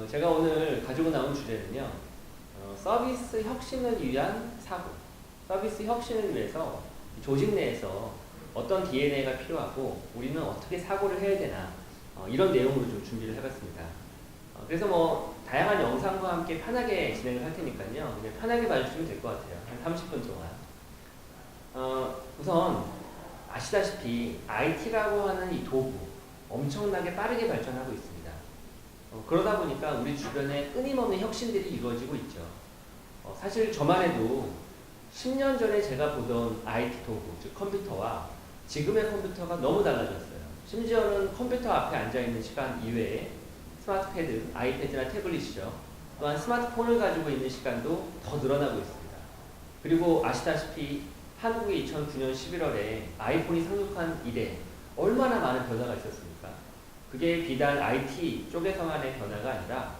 제가 오늘 가지고 나온 주제는요, 서비스 혁신을 위한 사고, 서비스 혁신을 위해서 조직 내에서 어떤 DNA가 필요하고 우리는 어떻게 사고를 해야 되나, 이런 내용으로 좀 준비를 해봤습니다. 그래서 뭐 다양한 영상과 함께 편하게 진행을 할 테니까요, 그냥 편하게 봐주시면 될 것 같아요. 한 30분 동안. 우선 아시다시피 IT라고 하는 이 도구 엄청나게 빠르게 발전하고 있습니다. 그러다 보니까 우리 주변에 끊임없는 혁신들이 이루어지고 있죠. 사실 저만 해도 10년 전에 제가 보던 IT 도구, 즉 컴퓨터와 지금의 컴퓨터가 너무 달라졌어요. 심지어는 컴퓨터 앞에 앉아있는 시간 이외에 스마트 패드, 아이패드나 태블릿이죠. 또한 스마트폰을 가지고 있는 시간도 더 늘어나고 있습니다. 그리고 아시다시피 한국이 2009년 11월에 아이폰이 상륙한 이래 얼마나 많은 변화가 있었습니까? 그게 비단 IT 쪽에서만의 변화가 아니라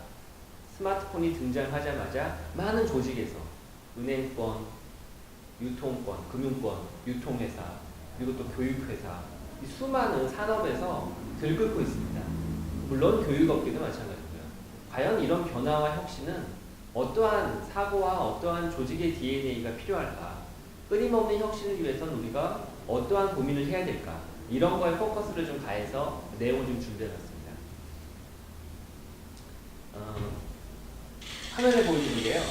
스마트폰이 등장하자마자 많은 조직에서 은행권, 유통권, 금융권, 유통회사, 그리고 또 교육회사, 이 수많은 산업에서 들끓고 있습니다. 물론 교육업계도 마찬가지고요. 과연 이런 변화와 혁신은 어떠한 사고와 어떠한 조직의 DNA가 필요할까? 끊임없는 혁신을 위해서는 우리가 어떠한 고민을 해야 될까? 이런 거에 포커스를 좀 가해서 내용을 좀 준비해봤습니다. 화면에 보이는 게요,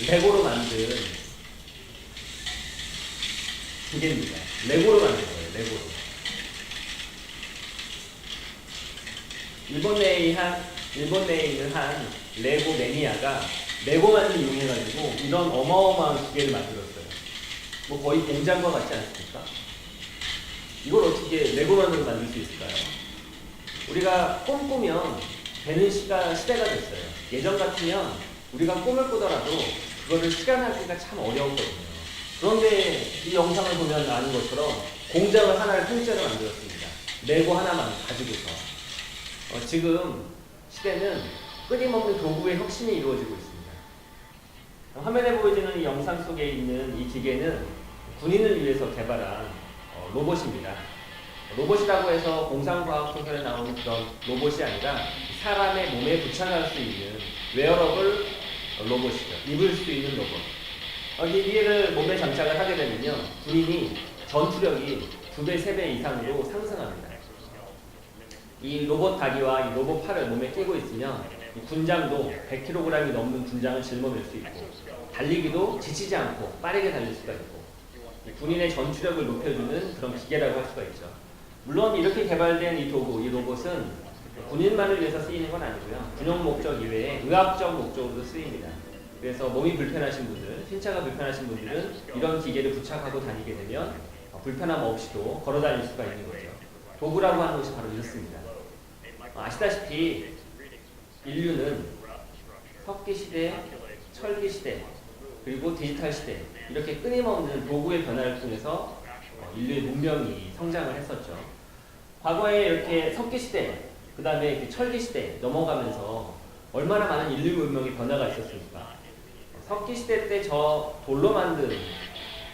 레고로 만든 기계입니다. 레고로 만든 거예요. 레고로. 일본 내에 있는 한 레고 매니아가 레고만을 이용해가지고 이런 어마어마한 기계를 만들었어요. 뭐 거의 공장과 같지 않습니까? 이걸 어떻게 레고만으로 만들 수 있을까요? 우리가 꿈꾸면 되는 시대가 됐어요. 예전 같으면 우리가 꿈을 꾸더라도 그거를 실현하기가 참 어려웠거든요. 그런데 이 영상을 보면 아는 것처럼 공장을 하나를 통째로 만들었습니다. 레고 하나만 가지고서. 지금 시대는 끊임없는 도구의 혁신이 이루어지고 있습니다. 화면에 보여지는 이 영상 속에 있는 이 기계는 군인을 위해서 개발한 로봇입니다. 로봇이라고 해서 공상과학 소설에 나오는 그런 로봇이 아니라 사람의 몸에 부착할 수 있는 웨어러블 로봇이죠. 입을 수 있는 로봇. 이 기계를 몸에 장착을 하게 되면요, 군인이 전투력이 2배, 3배 이상으로 상승합니다. 이 로봇 다리와 이 로봇 팔을 몸에 끼고 있으면 이 군장도 100kg이 넘는 군장을 짊어질 수 있고, 달리기도 지치지 않고 빠르게 달릴 수가 있고, 군인의 전투력을 높여주는 그런 기계라고 할 수가 있죠. 물론 이렇게 개발된 이 도구, 이 로봇은 군인만을 위해서 쓰이는 건 아니고요, 군용 목적 이외에 의학적 목적으로도 쓰입니다. 그래서 몸이 불편하신 분들, 신체가 불편하신 분들은 이런 기계를 부착하고 다니게 되면 불편함 없이도 걸어 다닐 수가 있는 거죠. 도구라고 하는 것이 바로 이렇습니다. 아시다시피 인류는 석기 시대, 철기 시대, 그리고 디지털 시대, 이렇게 끊임없는 도구의 변화를 통해서 인류의 문명이 성장을 했었죠. 과거에 이렇게 석기 시대, 그 다음에 철기 시대 넘어가면서 얼마나 많은 인류 문명의 변화가 있었습니까? 석기 시대 때 저 돌로 만든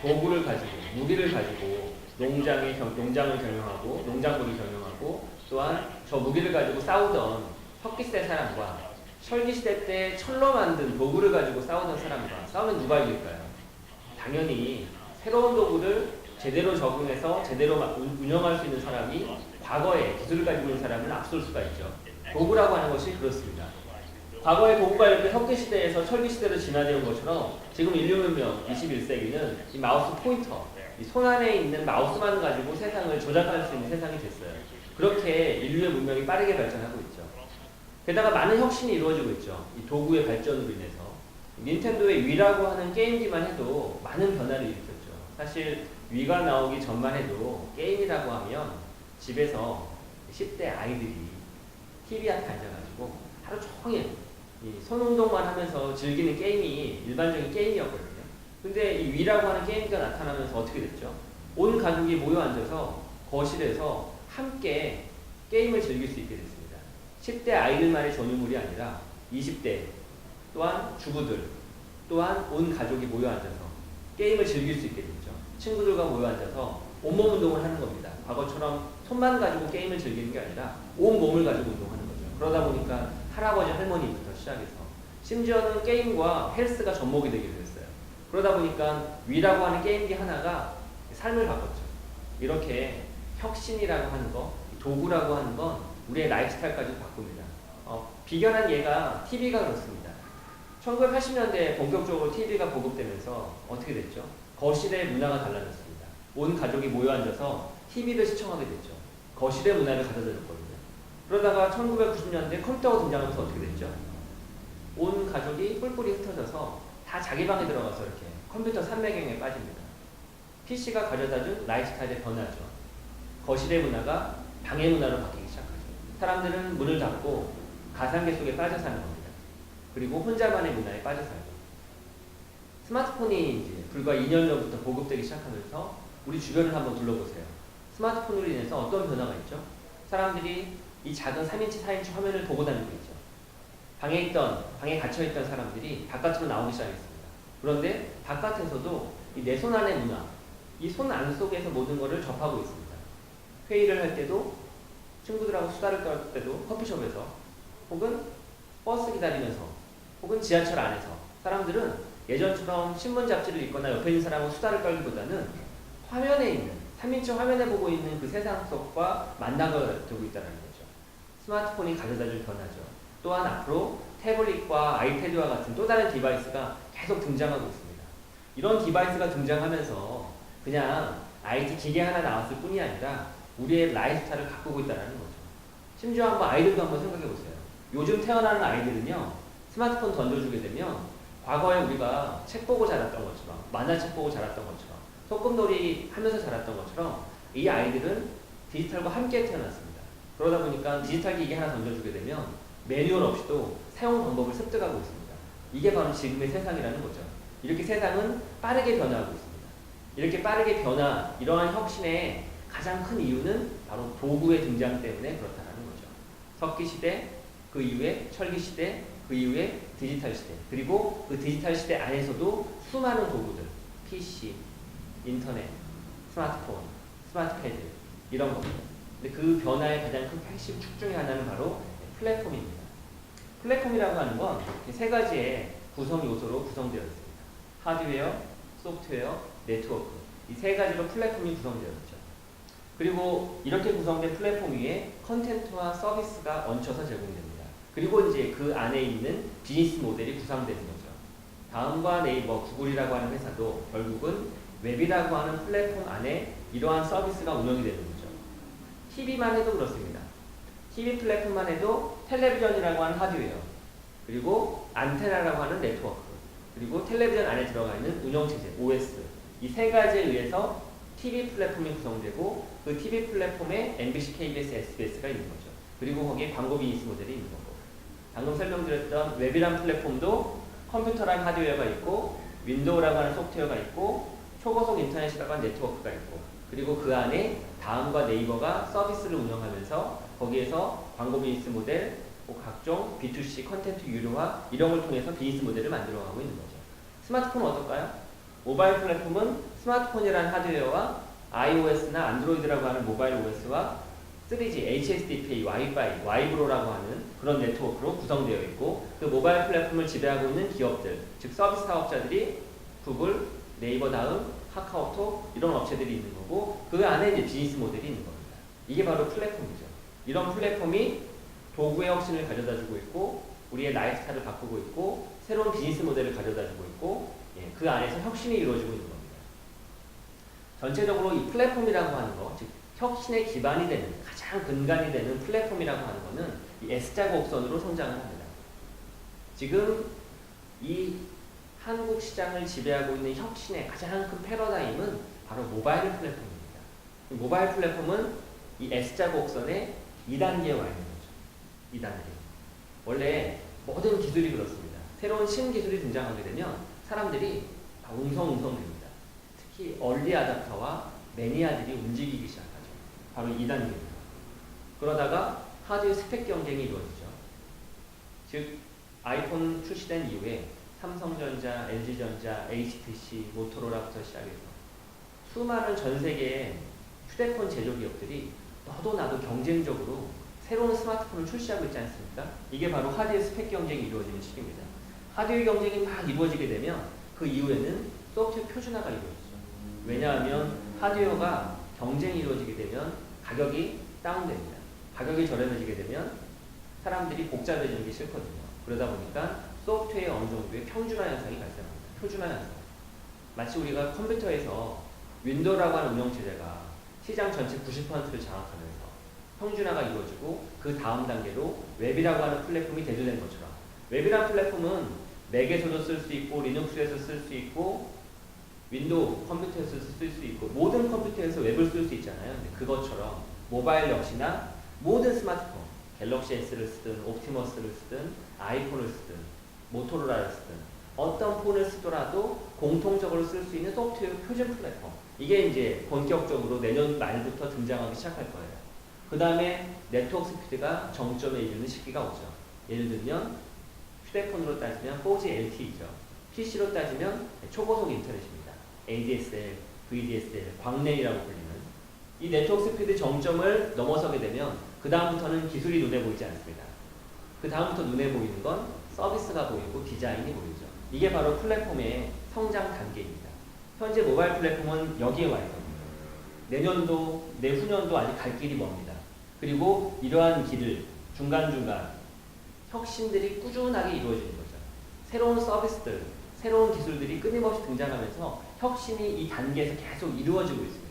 도구를 가지고, 무기를 가지고 농장을 경영하고, 농작물을 경영하고, 또한 저 무기를 가지고 싸우던 석기 시대 사람과 철기 시대 때 철로 만든 도구를 가지고 싸우던 사람과 싸우면 누가 이길까요? 당연히 새로운 도구를 제대로 적응해서 제대로 운영할 수 있는 사람이 과거에 기술을 가지고 있는 사람을 앞설 수가 있죠. 도구라고 하는 것이 그렇습니다. 과거의 도구가 이렇게 석기 시대에서 철기 시대로 진화되는 것처럼 지금 인류 문명 21세기는 이 마우스 포인터, 이 손 안에 있는 마우스만 가지고 세상을 조작할 수 있는 세상이 됐어요. 그렇게 인류의 문명이 빠르게 발전하고 있죠. 게다가 많은 혁신이 이루어지고 있죠. 이 도구의 발전으로 인해서. 닌텐도의 위라고 하는 게임기만 해도 많은 변화를 일으켰죠. 사실 위가 나오기 전만 해도 게임이라고 하면 집에서 10대 아이들이 TV 앞에 앉아가지고 하루 종일 손 운동만 하면서 즐기는 게임이 일반적인 게임이었거든요. 근데 이 위라고 하는 게임기가 나타나면서 어떻게 됐죠? 온 가족이 모여 앉아서 거실에서 함께 게임을 즐길 수 있게 됐습니다. 10대 아이들만의 전유물이 아니라 20대, 또한 주부들, 또한 온 가족이 모여 앉아서 게임을 즐길 수 있게 됐죠. 친구들과 모여 앉아서 온몸 운동을 하는 겁니다. 과거처럼 손만 가지고 게임을 즐기는 게 아니라 온 몸을 가지고 운동하는 거죠. 그러다 보니까 할아버지 할머니부터 시작해서 심지어는 게임과 헬스가 접목이 되기도 했어요. 그러다 보니까 위라고 하는 게임기 하나가 삶을 바꿨죠. 이렇게 혁신이라고 하는 거, 도구라고 하는 건 우리의 라이프 스타일까지 바꿉니다. 비견한 예가 TV가 그렇습니다. 1980년대에 본격적으로 TV가 보급되면서 어떻게 됐죠? 거실의 문화가 달라졌습니다. 온 가족이 모여 앉아서 TV를 시청하게 됐죠. 거실의 문화를 가져다 줬거든요. 그러다가 1990년대 컴퓨터가 등장하면서 어떻게 됐죠? 온 가족이 뿔뿔이 흩어져서 다 자기 방에 들어가서 이렇게 컴퓨터 삼매경에 빠집니다. PC가 가져다준 라이프스타일의 변화죠. 거실의 문화가 방의 문화로 바뀌기 시작하죠. 사람들은 문을 닫고 가상계 속에 빠져 사는 겁니다. 그리고 혼자만의 문화에 빠져 살고. 스마트폰이 이제 불과 2년 전부터 보급되기 시작하면서 우리 주변을 한번 둘러보세요. 스마트폰으로 인해서 어떤 변화가 있죠? 사람들이 이 작은 3인치, 4인치 화면을 보고 다니고 있죠. 방에 갇혀있던 사람들이 바깥으로 나오기 시작했습니다. 그런데 바깥에서도 이 내 손 안의 문화, 이 손 안 속에서 모든 것을 접하고 있습니다. 회의를 할 때도, 친구들하고 수다를 떨 때도 커피숍에서, 혹은 버스 기다리면서, 혹은 지하철 안에서 사람들은 예전처럼 신문 잡지를 읽거나 옆에 있는 사람하고 수다를 떨기보다는 화면에 있는, 3인치 화면에 보고 있는 그 세상 속과 만나게 되고 있다는 거죠. 스마트폰이 가져다줄 변화죠. 또한 앞으로 태블릿과 아이패드와 같은 또 다른 디바이스가 계속 등장하고 있습니다. 이런 디바이스가 등장하면서 그냥 IT 기계 하나 나왔을 뿐이 아니라 우리의 라이프스타일을 바꾸고 있다는 거죠. 심지어 한번 아이들도 한번 생각해 보세요. 요즘 태어나는 아이들은요, 스마트폰 던져주게 되면 과거에 우리가 책 보고 자랐던 것처럼, 만화책 보고 자랐던 것처럼, 소꿉놀이 하면서 자랐던 것처럼 이 아이들은 디지털과 함께 태어났습니다. 그러다 보니까 디지털 기기 하나 던져주게 되면 매뉴얼 없이도 사용 방법을 습득하고 있습니다. 이게 바로 지금의 세상이라는 거죠. 이렇게 세상은 빠르게 변화하고 있습니다. 이렇게 빠르게 이러한 혁신의 가장 큰 이유는 바로 도구의 등장 때문에 그렇다는 거죠. 석기 시대, 그 이후에 철기 시대, 그 이후에 디지털 시대, 그리고 그 디지털 시대 안에서도 수많은 도구들, PC, 인터넷, 스마트폰, 스마트패드 이런 겁니다. 근데 그 변화의 가장 큰 핵심 축 중에 하나는 바로 플랫폼입니다. 플랫폼이라고 하는 건 세 가지의 구성 요소로 구성되어 있습니다. 하드웨어, 소프트웨어, 네트워크. 이 세 가지로 플랫폼이 구성되어 있죠. 그리고 이렇게 구성된 플랫폼 위에 컨텐츠와 서비스가 얹혀서 제공됩니다. 그리고 이제 그 안에 있는 비즈니스 모델이 구상되는 거죠. 다음과 네이버, 구글이라고 하는 회사도 결국은 웹이라고 하는 플랫폼 안에 이러한 서비스가 운영이 되는 거죠. TV만 해도 그렇습니다. TV 플랫폼만 해도 텔레비전이라고 하는 하드웨어, 그리고 안테나라고 하는 네트워크, 그리고 텔레비전 안에 들어가 있는 운영체제, OS, 이 세 가지에 의해서 TV 플랫폼이 구성되고 그 TV 플랫폼에 MBC, KBS, SBS가 있는 거죠. 그리고 거기에 광고 비즈니스 모델이 있는 거고, 방금 설명드렸던 웹이란 플랫폼도 컴퓨터란 하드웨어가 있고 윈도우라고 하는 소프트웨어가 있고 초고속 인터넷이라고 하는 네트워크가 있고, 그리고 그 안에 다음과 네이버가 서비스를 운영하면서 거기에서 광고 비즈니스 모델, 각종 B2C 컨텐츠 유료화 이런 걸 통해서 비즈니스 모델을 만들어가고 있는 거죠. 스마트폰은 어떨까요? 모바일 플랫폼은 스마트폰이라는 하드웨어와 iOS나 안드로이드라고 하는 모바일 OS와 3G, HSDPA, 와이파이, 와이브로라고 하는 그런 네트워크로 구성되어 있고, 그 모바일 플랫폼을 지배하고 있는 기업들, 즉 서비스 사업자들이 구글, 네이버 다음, 카카오톡 이런 업체들이 있는 거고, 그 안에 이제 비즈니스 모델이 있는 겁니다. 이게 바로 플랫폼이죠. 이런 플랫폼이 도구의 혁신을 가져다주고 있고, 우리의 라이프스타일을 바꾸고 있고, 새로운 비즈니스 모델을 가져다주고 있고, 그 안에서 혁신이 이루어지고 있는 겁니다. 전체적으로 이 플랫폼이라고 하는 거, 즉 혁신의 기반이 되는, 가장 근간이 되는 플랫폼이라고 하는 것은 이 S자 곡선으로 성장을 합니다. 지금 이 한국 시장을 지배하고 있는 혁신의 가장 큰 패러다임은 바로 모바일 플랫폼입니다. 모바일 플랫폼은 이 S자 곡선의 2단계에 와 있는 거죠. 2단계. 원래 모든 기술이 그렇습니다. 새로운 신기술이 등장하게 되면 사람들이 다 웅성웅성됩니다. 특히 얼리 아답터와 매니아들이 움직이기 시작하죠. 바로 2단계입니다. 그러다가 하드웨어 스펙 경쟁이 이루어지죠. 즉 아이폰 출시된 이후에 삼성전자, LG전자, HTC, 모토로라부터 시작해서 수많은 전 세계의 휴대폰 제조기업들이 너도 나도 경쟁적으로 새로운 스마트폰을 출시하고 있지 않습니까? 이게 바로 하드웨어 스펙 경쟁이 이루어지는 시기입니다. 하드웨어 경쟁이 막 이루어지게 되면 그 이후에는 소프트웨어 표준화가 이루어지죠. 왜냐하면 하드웨어가 경쟁이 이루어지게 되면 가격이 다운됩니다. 가격이 저렴해지게 되면 사람들이 복잡해지는 게 싫거든요. 그러다 보니까 소프트웨어 어느 정도의 평준화 현상이 발생합니다. 표준화 현상. 마치 우리가 컴퓨터에서 윈도우라고 하는 운영체제가 시장 전체 90%를 장악하면서 평준화가 이루어지고 그 다음 단계로 웹이라고 하는 플랫폼이 대두된 것처럼 웹이라는 플랫폼은 맥에서도 쓸 수 있고 리눅스에서 쓸 수 있고 윈도우 컴퓨터에서 쓸 수 있고 모든 컴퓨터에서 웹을 쓸 수 있잖아요. 근데 그것처럼 모바일 역시나 모든 스마트폰 갤럭시 S를 쓰든 옵티머스를 쓰든 아이폰을 쓰든 모토로라를 쓰든 어떤 폰을 쓰더라도 공통적으로 쓸 수 있는 소프트웨어 표준 플랫폼 이게 이제 본격적으로 내년 말부터 등장하기 시작할 거예요. 그 다음에 네트워크 스피드가 정점에 이르는 시기가 오죠. 예를 들면 휴대폰으로 따지면 4G LTE죠. PC로 따지면 초고속 인터넷입니다. ADSL, VDSL, 광랜이라고 불리는 이 네트워크 스피드 정점을 넘어서게 되면 그 다음부터는 기술이 눈에 보이지 않습니다. 그 다음부터 눈에 보이는 건 서비스가 보이고 디자인이 보이죠. 이게 바로 플랫폼의 성장 단계입니다. 현재 모바일 플랫폼은 여기에 와 있거든요. 내년도, 내후년도 아직 갈 길이 멉니다. 그리고 이러한 길을 중간중간 혁신들이 꾸준하게 이루어지는 거죠. 새로운 서비스들, 새로운 기술들이 끊임없이 등장하면서 혁신이 이 단계에서 계속 이루어지고 있습니다.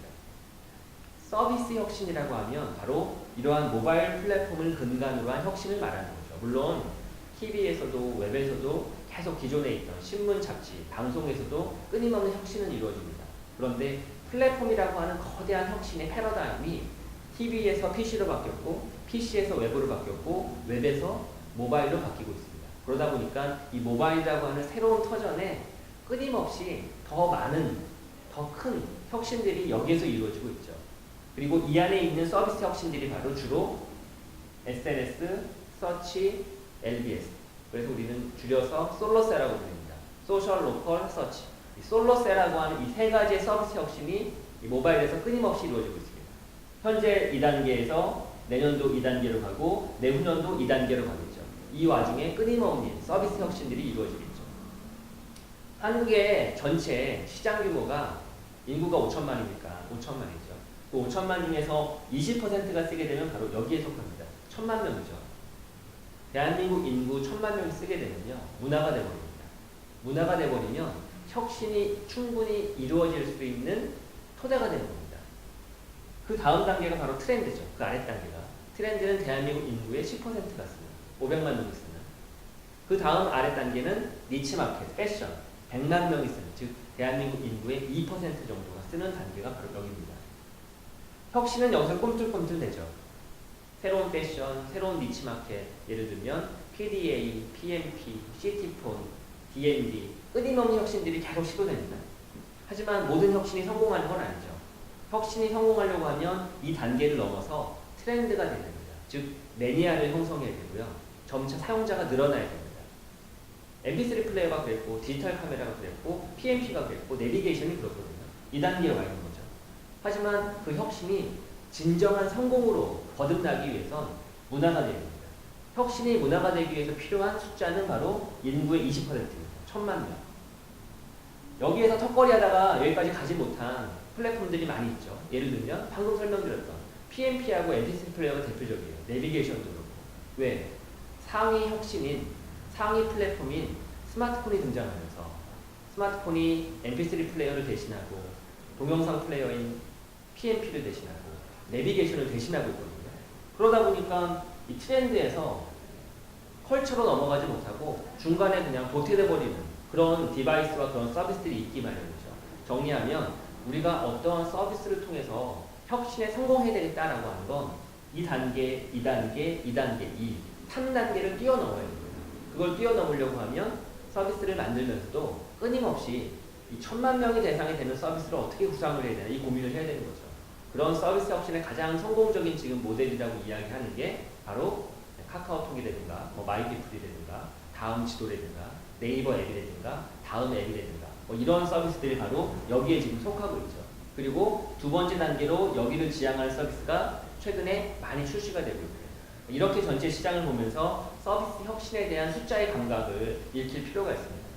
서비스 혁신이라고 하면 바로 이러한 모바일 플랫폼을 근간으로 한 혁신을 말하는 거죠. 물론 TV에서도 웹에서도 계속 기존에 있던 신문, 잡지, 방송에서도 끊임없는 혁신은 이루어집니다. 그런데 플랫폼이라고 하는 거대한 혁신의 패러다임이 TV에서 PC로 바뀌었고 PC에서 웹으로 바뀌었고 웹에서 모바일로 바뀌고 있습니다. 그러다 보니까 이 모바일이라고 하는 새로운 터전에 끊임없이 더 많은, 더 큰 혁신들이 여기에서 이루어지고 있죠. 그리고 이 안에 있는 서비스 혁신들이 바로 주로 SNS, 서치, LBS. 그래서 우리는 줄여서 솔로셀라고 부릅니다. 소셜, 로컬, 서치. 이 솔로셀라고 하는 이 세 가지의 서비스 혁신이 이 모바일에서 끊임없이 이루어지고 있습니다. 현재 2단계에서 내년도 2단계로 가고 내후년도 2단계로 가겠죠. 이 와중에 끊임없는 서비스 혁신들이 이루어지겠죠. 한국의 전체 시장 규모가 인구가 5천만이니까 5천만이죠. 그 5천만 중에서 20%가 쓰게 되면 바로 여기에 속합니다. 1,000만 명이죠. 대한민국 인구 1,000만 명이 쓰게 되면요. 문화가 돼버립니다. 문화가 돼버리면 혁신이 충분히 이루어질 수 있는 토대가 되는 겁니다. 그 다음 단계가 바로 트렌드죠. 그 아래 단계가. 트렌드는 대한민국 인구의 10%가 쓰는 500만 명이 쓰는. 그 다음 아래 단계는 니치마켓, 패션, 100만 명이 쓰는, 즉 대한민국 인구의 2% 정도가 쓰는 단계가 바로 여기입니다. 혁신은 여기서 꿈틀꿈틀 되죠. 새로운 패션, 새로운 니치마켓, 예를 들면 PDA, PMP, 시티폰, D&D, 끊임없는 혁신들이 계속 시도됩니다. 하지만 모든 혁신이 성공하는 건 아니죠. 혁신이 성공하려고 하면 이 단계를 넘어서 트렌드가 되는 겁니다. 즉 매니아를 형성해야 되고요. 점차 사용자가 늘어나야 됩니다. MP3 플레이어가 그랬고 디지털 카메라가 그랬고 PMP가 그랬고 내비게이션이 그렇거든요. 이 단계에 와 있는 거죠. 하지만 그 혁신이 진정한 성공으로 거듭나기 위해선 문화가 되어야 됩니다. 혁신이 문화가 되기 위해서 필요한 숫자는 바로 인구의 20%입니다. 1,000만 명. 여기에서 턱걸이 하다가 여기까지 가지 못한 플랫폼들이 많이 있죠. 예를 들면 방금 설명드렸던 PMP하고 MP3 플레이어가 대표적이에요. 내비게이션도 그렇고. 왜? 상위 혁신인, 상위 플랫폼인 스마트폰이 등장하면서 스마트폰이 MP3 플레이어를 대신하고 동영상 플레이어인 PMP를 대신하고 내비게이션을 대신하고 있거든요. 그러다 보니까 이 트렌드에서 컬처로 넘어가지 못하고 중간에 그냥 도태돼 버리는 그런 디바이스와 그런 서비스들이 있기 마련이죠. 정리하면 우리가 어떠한 서비스를 통해서 혁신에 성공해야 되겠다라고 하는 건 2단계, 2단계, 2단계, 3단계를 뛰어넘어야 됩니다. 그걸 뛰어넘으려고 하면 서비스를 만들면서도 끊임없이 이 1,000만 명이 대상이 되는 서비스를 어떻게 구상을 해야 되나 이 고민을 해야 되는 거죠. 그런 서비스 혁신의 가장 성공적인 지금 모델이라고 이야기하는 게 바로 카카오톡이라든가 마이피플이라든가 다음 지도라든가 네이버 앱이라든가 다음 앱이라든가 이런 서비스들이 바로 여기에 지금 속하고 있죠. 그리고 두 번째 단계로 여기를 지향할 서비스가 최근에 많이 출시가 되고 있고요. 이렇게 전체 시장을 보면서 서비스 혁신에 대한 숫자의 감각을 익힐 필요가 있습니다.